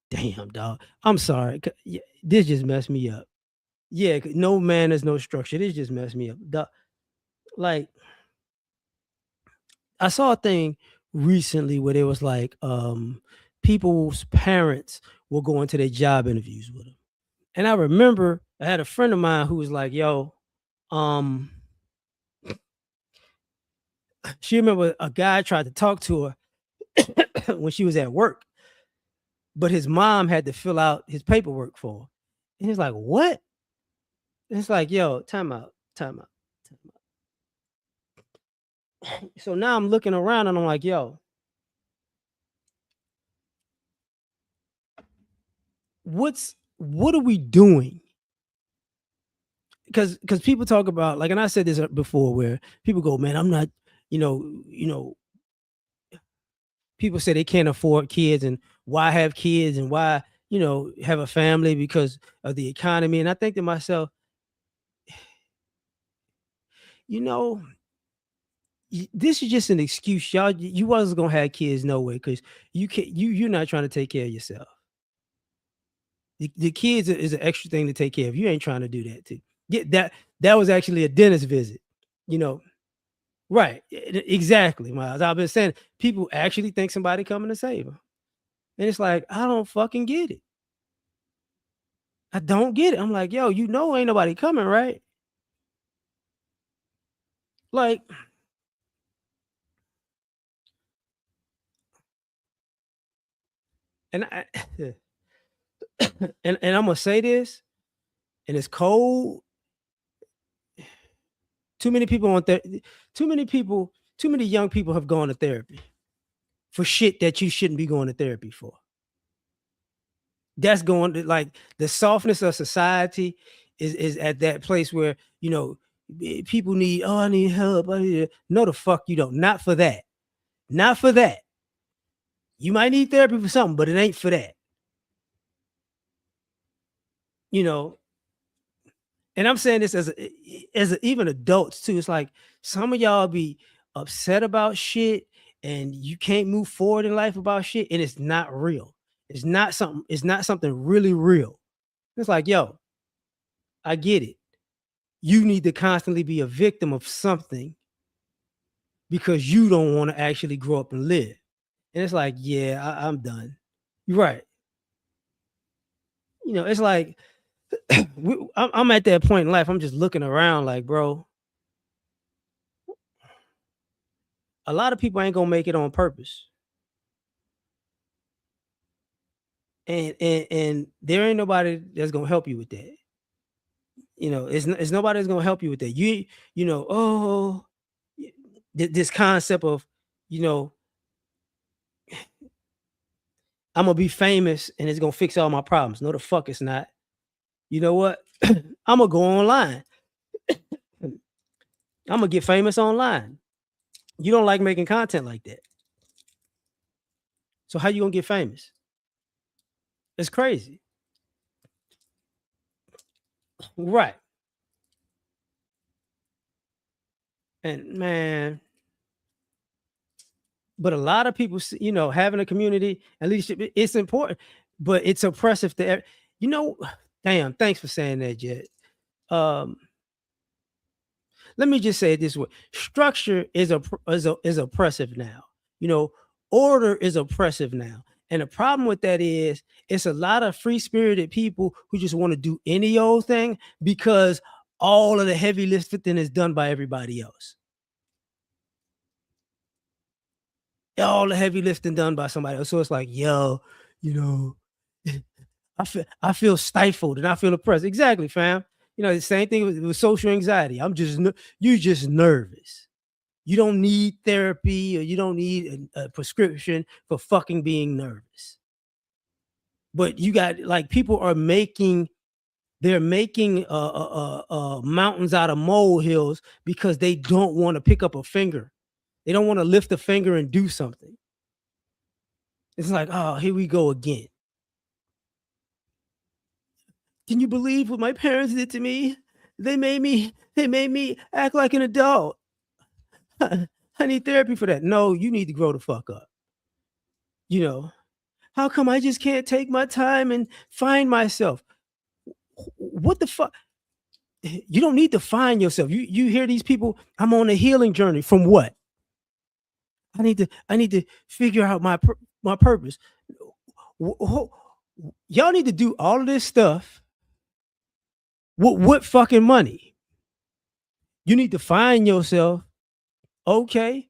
damn, dog. I'm sorry. This just messed me up. Yeah, no manners, no structure. This just messed me up. Like, I saw a thing recently where there was like people's parents were going to their job interviews with them. And I remember I had a friend of mine who was like, yo, um, she remember a guy tried to talk to her when she was at work, but his mom had to fill out his paperwork for her. And he's like, what? And it's like, yo, time out, time out, time out. So now I'm looking around and I'm like, yo, what are we doing? Because people talk about, like, and I said this before, where people go, man, I'm not, people say they can't afford kids and why have kids and why, have a family because of the economy. And I think to myself, you know, this is just an excuse. You wasn't gonna have kids no way because you're not trying to take care of yourself. The kids is an extra thing to take care of. You ain't trying to do that too. That was actually a dentist visit, you know. Right. Exactly, Miles. I've been saying people actually think somebody coming to save them. And it's like, I don't fucking get it. I don't get it. I'm like, yo, you know, ain't nobody coming, right? Like, and I, and I'm gonna say this, and it's cold. Too many people on there. Too many people. Too many young people have gone to therapy for shit that you shouldn't be going to therapy for. That's going to like the softness of society is at that place where people need. Oh, I need help. No, the fuck you don't. Not for that. Not for that. You might need therapy for something, but it ain't for that. You know, and I'm saying this even adults too. It's like some of y'all be upset about shit and you can't move forward in life about shit, and it's not real. It's not something really real. It's like, yo, I get it. You need to constantly be a victim of something because you don't want to actually grow up and live. And it's like, yeah, I'm done. You're right. It's like I'm at that point in life. I'm just looking around like, bro, a lot of people ain't gonna make it on purpose, and there ain't nobody that's gonna help you with that. It's nobody that's gonna help you with that. Oh, this concept of, you know, I'm gonna be famous and it's gonna fix all my problems. No, the fuck it's not. You know what? I'm gonna go online. I'm gonna get famous online. You don't like making content like that, so how you gonna get famous? It's crazy, right? And man, but a lot of people, having a community, at least it's important, but it's oppressive to, you know, damn, thanks for saying that, Jet. Um, Let me just say it this way: structure is oppressive now. You know, order is oppressive now, and the problem with that is it's a lot of free spirited people who just want to do any old thing because all of the heavy lifting is done by everybody else. All the heavy lifting done by somebody else. So it's like, yo, you know, I feel stifled and I feel oppressed. Exactly, fam. The same thing with social anxiety. You just nervous. You don't need therapy or you don't need a prescription for fucking being nervous. But you got like people are making they're making mountains out of molehills because they don't want to pick up a finger. They don't want to lift a finger and do something. It's like, oh, here we go again. Can you believe what my parents did to me? They made me act like an adult. I need therapy for that. No, you need to grow the fuck up. You know, how come I just can't take my time and find myself? What the fuck? You don't need to find yourself. You hear these people, I'm on a healing journey from what? I need to figure out my purpose. Y'all need to do all of this stuff with what fucking money? You need to find yourself. Okay.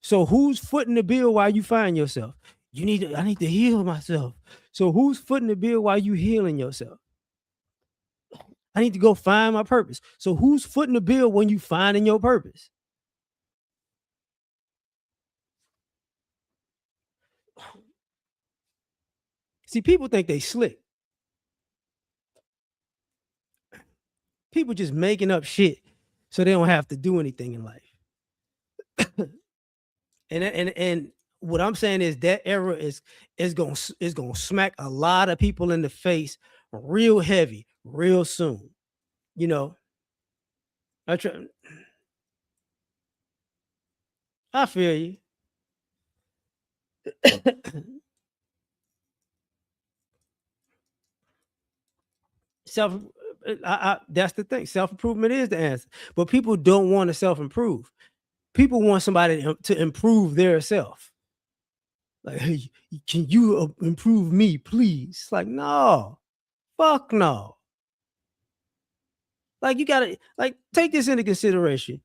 So who's footing the bill while you find yourself? I need to heal myself. So who's footing the bill while you healing yourself? I need to go find my purpose. So who's footing the bill when you finding your purpose? See, people think they slick. People just making up shit so they don't have to do anything in life. And what I'm saying is that era is gonna smack a lot of people in the face real heavy, real soon. You know, I try, I feel you. self, that's the thing. Self improvement is the answer, but people don't want to self improve. People want somebody to improve their self. Like, hey, can you improve me, please? It's like, no, fuck no. Like you gotta like take this into consideration.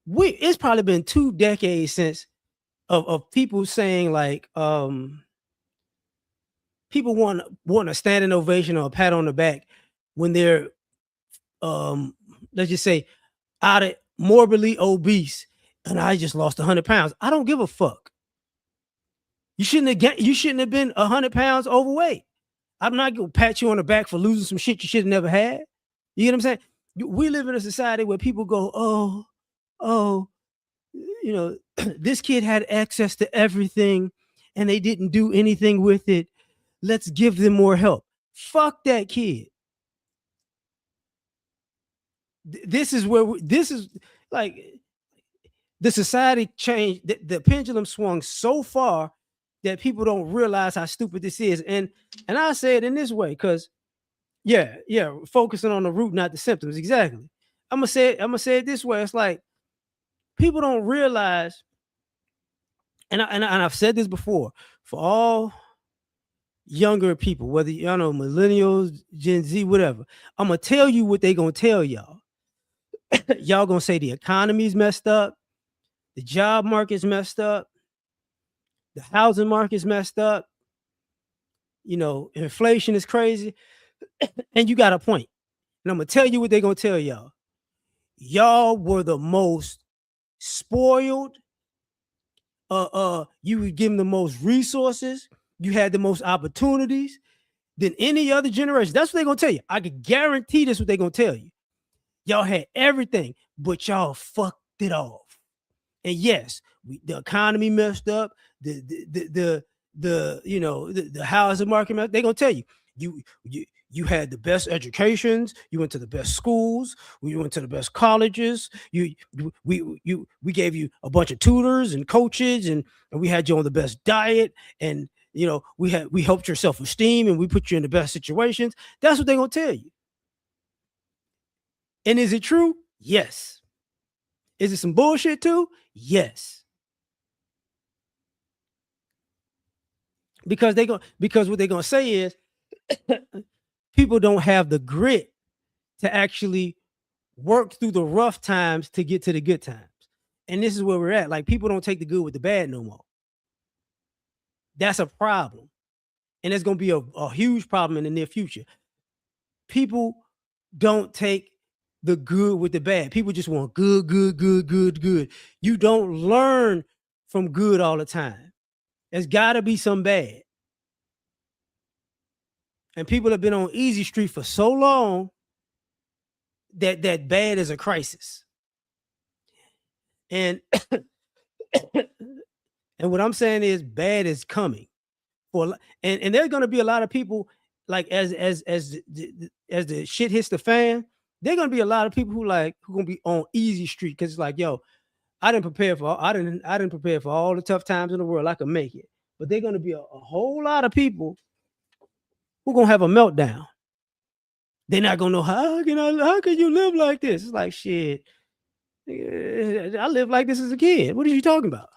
It's probably been 2 decades since of people saying like people want a standing ovation or a pat on the back when they're let's just say out of morbidly obese and I just lost 100 pounds. I don't give a fuck. You shouldn't have been 100 pounds overweight. I'm not gonna pat you on the back for losing some shit you should have never had. You get what I'm saying? We live in a society where people go, oh, you know, this kid had access to everything and they didn't do anything with it. Let's give them more help. Fuck that kid. This is like the society changed. The pendulum swung so far that people don't realize how stupid this is. And I say it in this way because, yeah, focusing on the root, not the symptoms. Exactly. I'm gonna say it this way. It's like people don't realize, and I've said this before, for all younger people, whether you know millennials, Gen Z, whatever, I'm gonna tell you what they gonna tell y'all. Y'all gonna say the economy's messed up, the job market's messed up, the housing market's messed up, you know, inflation is crazy, and you got a point. And I'm gonna tell you what they're gonna tell y'all. Y'all were the most spoiled. You would give them the most resources. You had the most opportunities than any other generation. That's what they're gonna tell you. I can guarantee this. What they're gonna tell you. Y'all had everything, but y'all fucked it off. And yes, the economy messed up. The housing market. They're gonna tell you. You had the best educations. You went to the best schools. We went to the best colleges. We gave you a bunch of tutors and coaches, and we had you on the best diet. And you know we helped your self-esteem, and we put you in the best situations. That's what they're gonna tell you. And is it true? Yes. Is it some bullshit too? Yes. Because what they're gonna say is people don't have the grit to actually work through the rough times to get to the good times. And this is where we're at. Like people don't take the good with the bad no more. That's a problem. And it's gonna be a huge problem in the near future. People don't take the good with the bad. People just want good. You don't learn from good all the time. There's got to be some bad. And people have been on easy street for so long that bad is a crisis. And and what I'm saying is bad is coming. And there's going to be a lot of people like as the shit hits the fan. There's gonna be a lot of people who gonna be on easy street because it's like, yo, I didn't prepare for all the tough times in the world. I could make it, but they're gonna be a whole lot of people who gonna have a meltdown. They're not gonna know how can you live like this? It's like shit. I lived like this as a kid. What are you talking about?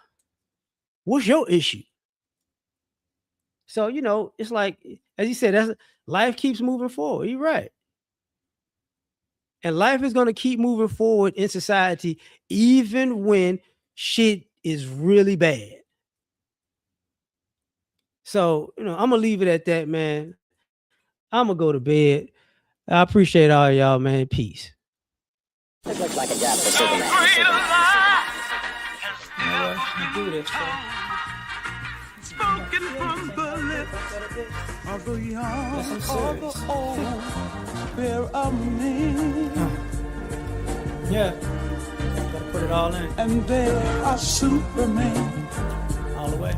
What's your issue? So you know, it's like as you said, life keeps moving forward. You're right. And life is going to keep moving forward in society, even when shit is really bad. So, you know, I'm going to leave it at that, man. I'm going to go to bed. I appreciate all y'all, man. Peace. It looks like a job for Superman. Do this, Spoken from the lips of the young or the old, there are men. Yeah, gotta put it all in. And there are Supermen. All the way.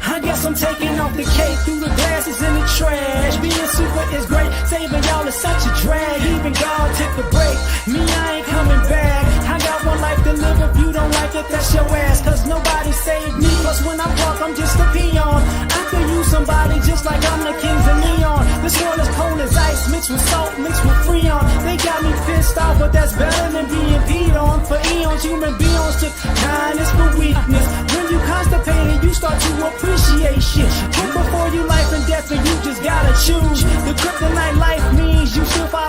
I guess I'm taking off the cake through the glasses in the trash. Being super is great, saving y'all is such a drag. Even God took a break, me I ain't coming back. I got one life to live, if you don't like it, that's your ass. Cause nobody saved me, plus when I walk, I'm just a peon. I could use somebody just like I'm the kings of neon. This world is cold as ice, mixed with salt, mixed with freon. They got me pissed off, but that's better than being peed on. For eons, human beings took kindness for weakness. When you constipated, you start to appreciate shit. Put before you life and death, and you just gotta choose. The kryptonite life means you still fight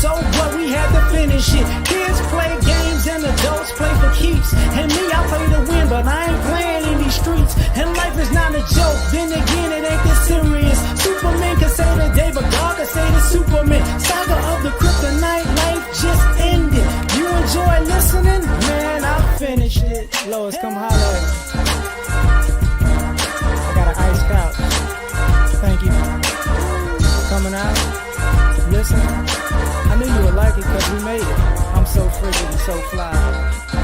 so what, we had to finish it. Kids play games and adults play for keeps. And me, I play to win, but I ain't playing in these streets. And life is not a joke, then again, it ain't this serious. Superman can say the day, but God can say the Superman. Saga of the kryptonite, life just ended. You enjoy listening? Man, I finished it. Lois, come holler at me. I got an ice couch. Thank you. Coming out, listening. I knew you would like it because we made it. I'm so frigid and so fly.